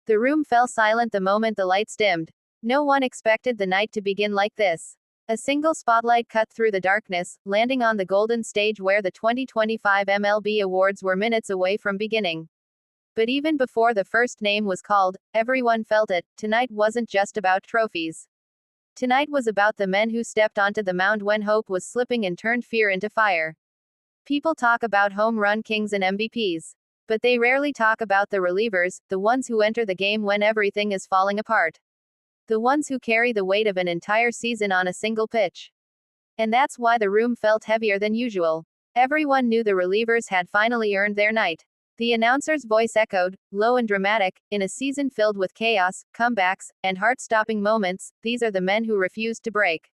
The room fell silent the moment the lights dimmed. No one expected the night to begin like this. A single spotlight cut through the darkness, landing on the golden stage where the 2025 MLB awards were minutes away from beginning. But even before the first name was called, everyone felt it. Tonight wasn't just about trophies. Tonight was about the men who stepped onto the mound when hope was slipping and turned fear into fire. People talk about home run kings and MVPs. But they rarely talk about the relievers, the ones who enter the game when everything is falling apart. The ones who carry the weight of an entire season on a single pitch. And that's why the room felt heavier than usual. Everyone knew the relievers had finally earned their night. The announcer's voice echoed, low and dramatic, in a season filled with chaos, comebacks, and heart-stopping moments. These are the men who refused to break.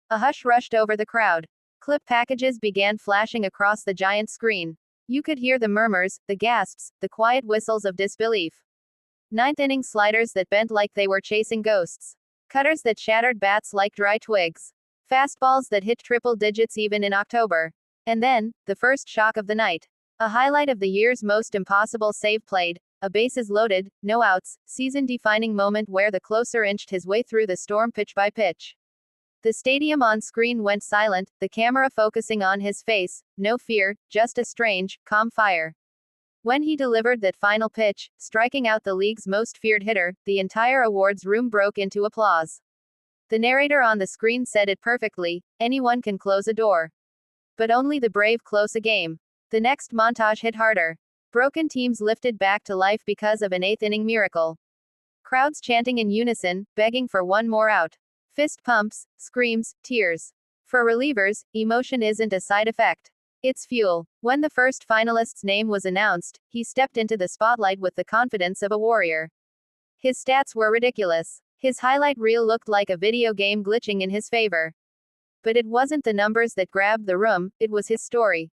A hush rushed over the crowd. Clip packages began flashing across the giant screen. You could hear the murmurs, the gasps, the quiet whistles of disbelief. Ninth-inning sliders that bent like they were chasing ghosts. Cutters that shattered bats like dry twigs. Fastballs that hit triple digits even in October. And then, the first shock of the night. A highlight of the year's most impossible save played, a bases loaded, no outs, season-defining moment where the closer inched his way through the storm pitch by pitch. The stadium on screen went silent, the camera focusing on his face, no fear, just a strange, calm fire. When he delivered that final pitch, striking out the league's most feared hitter, the entire awards room broke into applause. The narrator on the screen said it perfectly: anyone can close a door. But only the brave close a game. The next montage hit harder. Broken teams lifted back to life because of an eighth-inning miracle. Crowds chanting in unison, begging for one more out. Fist pumps, screams, tears. For relievers, emotion isn't a side effect. It's fuel. When the first finalist's name was announced, he stepped into the spotlight with the confidence of a warrior. His stats were ridiculous. His highlight reel looked like a video game glitching in his favor. But it wasn't the numbers that grabbed the room, it was his story.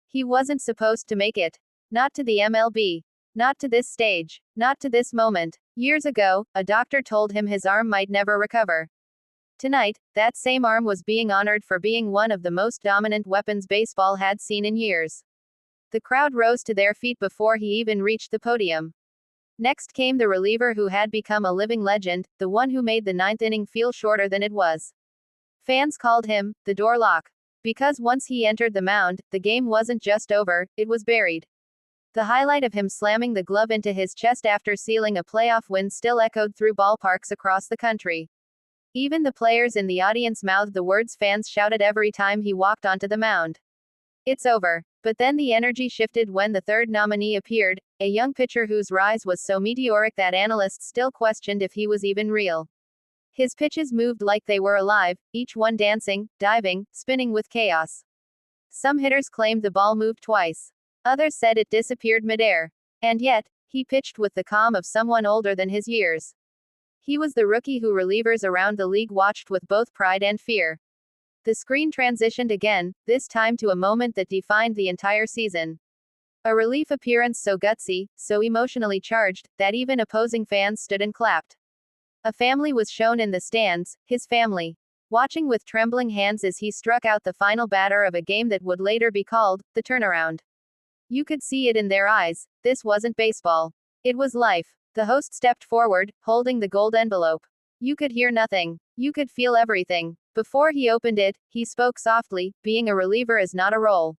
He wasn't supposed to make it. Not to the MLB. Not to this stage. Not to this moment. Years ago, a doctor told him his arm might never recover. Tonight, that same arm was being honored for being one of the most dominant weapons baseball had seen in years. The crowd rose to their feet before he even reached the podium. Next came the reliever who had become a living legend, the one who made the ninth inning feel shorter than it was. Fans called him the door lock. Because once he entered the mound, the game wasn't just over, it was buried. The highlight of him slamming the glove into his chest after sealing a playoff win still echoed through ballparks across the country. Even the players in the audience mouthed the words fans shouted every time he walked onto the mound. It's over. But then the energy shifted when the third nominee appeared, a young pitcher whose rise was so meteoric that analysts still questioned if he was even real. His pitches moved like they were alive, each one dancing, diving, spinning with chaos. Some hitters claimed the ball moved twice. Others said it disappeared midair. And yet, he pitched with the calm of someone older than his years. He was the rookie who relievers around the league watched with both pride and fear. The screen transitioned again, this time to a moment that defined the entire season. A relief appearance so gutsy, so emotionally charged, that even opposing fans stood and clapped. A family was shown in the stands, his family, watching with trembling hands as he struck out the final batter of a game that would later be called the turnaround. You could see it in their eyes. This wasn't baseball. It was life. The host stepped forward, holding the gold envelope. You could hear nothing. You could feel everything. Before he opened it, he spoke softly: being a reliever is not a role.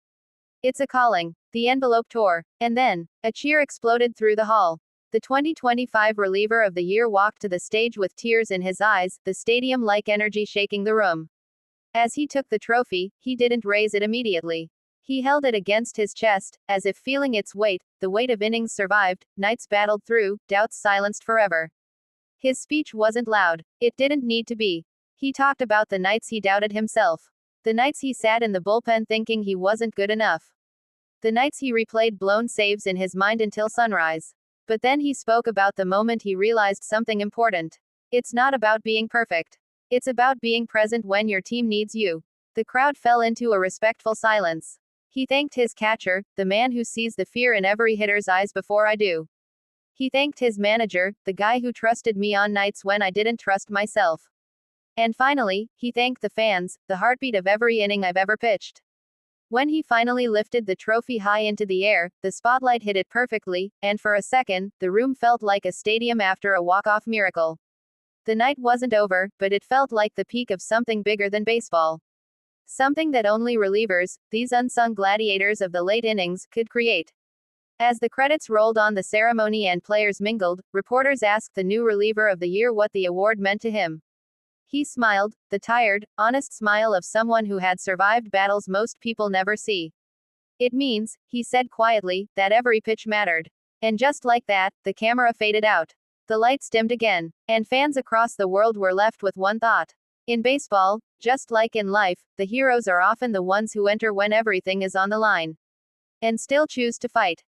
It's a calling. The envelope tore. And then, a cheer exploded through the hall. The 2025 reliever of the year walked to the stage with tears in his eyes, the stadium-like energy shaking the room. As he took the trophy, he didn't raise it immediately. He held it against his chest, as if feeling its weight, the weight of innings survived, nights battled through, doubts silenced forever. His speech wasn't loud. It didn't need to be. He talked about the nights he doubted himself. The nights he sat in the bullpen thinking he wasn't good enough. The nights he replayed blown saves in his mind until sunrise. But then he spoke about the moment he realized something important. It's not about being perfect. It's about being present when your team needs you. The crowd fell into a respectful silence. He thanked his catcher, the man who sees the fear in every hitter's eyes before I do. He thanked his manager, the guy who trusted me on nights when I didn't trust myself. And finally, he thanked the fans, the heartbeat of every inning I've ever pitched. When he finally lifted the trophy high into the air, the spotlight hit it perfectly, and for a second, the room felt like a stadium after a walk-off miracle. The night wasn't over, but it felt like the peak of something bigger than baseball. Something that only relievers, these unsung gladiators of the late innings, could create. As the credits rolled on the ceremony and players mingled, reporters asked the new reliever of the year what the award meant to him. He smiled, the tired, honest smile of someone who had survived battles most people never see. It means, he said quietly, that every pitch mattered. And just like that, the camera faded out. The lights dimmed again, and fans across the world were left with one thought. In baseball, just like in life, the heroes are often the ones who enter when everything is on the line. And still choose to fight.